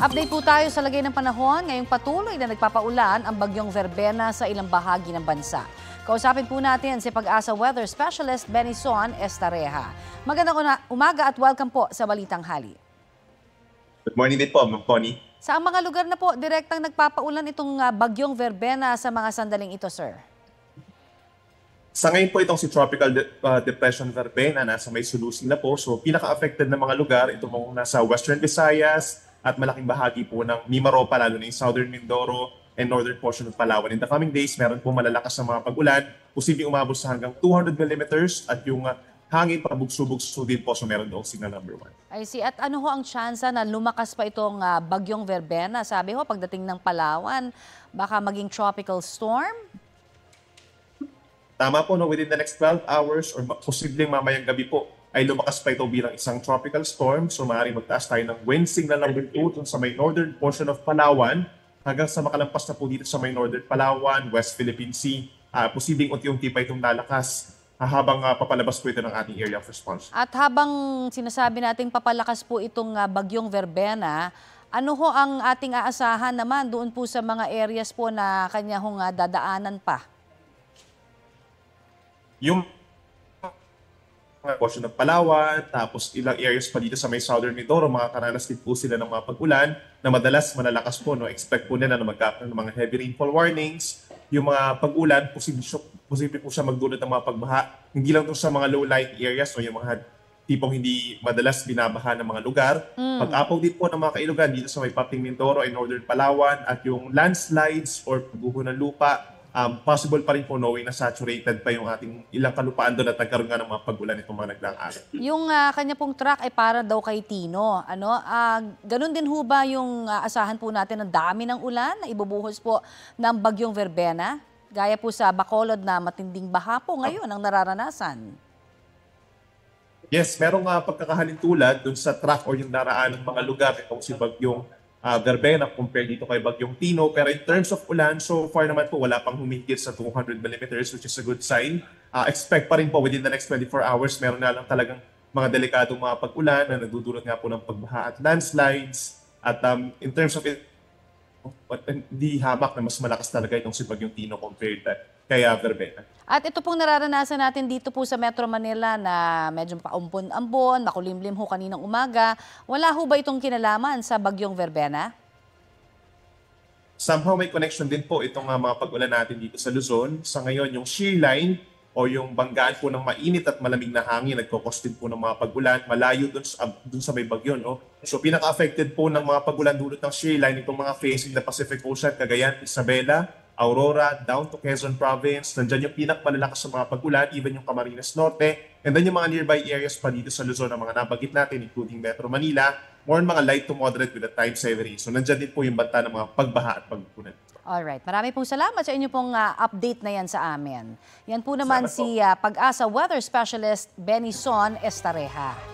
Update po tayo sa lagay ng panahon. Ngayong patuloy na nagpapaulan ang bagyong Verbena sa ilang bahagi ng bansa. Kausapin po natin si Pag-asa Weather Specialist Benison Estareja. Magandang umaga at welcome po sa Balitang Hali. Good morning din po, Ma'am Connie. Sa mga lugar na po, direktang nagpapaulan itong bagyong Verbena sa mga sandaling ito, sir? Sa ngayon po itong si Tropical Depression Verbena nasa may sulusin na po. So pinaka-affected na mga lugar, ito mong nasa Western Visayas at malaking bahagi po ng Mimaropa, lalo na yung Southern Mindoro and northern portion of Palawan. In the coming days, meron po malalakas na mga pag-ulan, posibleng umabot sa hanggang 200 millimeters at yung hangin pabugso-bugso din po. So meron doong signal number 1. I see. At ano ho ang tsansa na lumakas pa itong bagyong Verbena? Sabi ho, pagdating ng Palawan, baka maging tropical storm? Tama po, no, within the next 12 hours or posibleng mamayang gabi po ay lumakas pa ito bilang isang tropical storm. So maaaring magtaas tayo ng wind signal number 2 sa may northern portion of Palawan hanggang sa makalampas na po dito sa may northern Palawan, West Philippine Sea. Posibleng unti-unti pa itong lalakas habang papalabas po ito ng ating area of response. At habang sinasabi nating papalakas po itong bagyong Verbena, ano ho ang ating aasahan naman doon po sa mga areas po na kanya hong dadaanan pa? Yung portion ng Palawan, tapos ilang areas pa dito sa may Southern Mindoro, makakaranas din po sila ng mga pag-ulan na madalas malalakas po. No? Expect po nila na magkakaroon ng mga heavy rainfall warnings. Yung mga pag-ulan, posible po siya magdulot ng mga pagbaha. Hindi lang to sa mga low-lying areas, no? Yung mga tipong hindi madalas binabaha ng mga lugar. Pag-apaw din po ng mga kailugan dito sa may Paping Mindoro and Northern Palawan at yung landslides or pagguho ng lupa, possible pa rin po knowing na saturated pa yung ating ilang kalupaan doon at nagkaroon nga ng mga pag-ulan itong mga nagdaang araw. Yung kanya pong truck ay para daw kay Tino. Ganun din ho ba yung asahan po natin ng dami ng ulan na ibubuhos po ng bagyong Verbena? Gaya po sa Bacolod na matinding baha po ngayon ang nararanasan. Yes, merong pagkakahalin tulad doon sa track o yung daraan ng mga lugar itong si bagyong Verbena compared dito kay bagyong Tino. Pero in terms of ulan, so far naman po wala pang humigit sa 200 millimeters, which is a good sign. Expect pa rin po within the next 24 hours, meron na lang talagang mga delikadong mga pag-ulan na nagdudulot nga po ng pagbaha at landslides. At in terms of it, hindi hamak na mas malakas talaga itong si bagyong Tino compared kay Verbena. At ito pong nararanasan natin dito po sa Metro Manila na medyo paumpon-ambon, makulimlim ho kaninang umaga. Wala ho ba itong kinalaman sa bagyong Verbena? Somehow may connection din po itong mga pag-ulan natin dito sa Luzon. Sa ngayon, yung shear line o yung banggaan po ng mainit at malamig na hangin, nagkakos din po ng mga pag-ulan, malayo dun sa may bagyo. No? So pinaka-affected po ng mga pag-ulan dulot ng shear line, itong mga facing the Pacific Ocean, Cagayan, Isabela, Aurora, down to Quezon Province. Nandyan yung pinakmalalakas sa mga pag-ulan, even yung Camarines Norte. And then yung mga nearby areas pa dito sa Luzon na mga nabagit natin, including Metro Manila, more on mga light to moderate with a time savery. So nandyan din po yung banta ng mga pagbaha at pagkukunan. Alright, marami pong salamat sa inyo pong update na yan sa amin. Yan po naman Salamat si Pag-asa Weather Specialist Benison Estareja.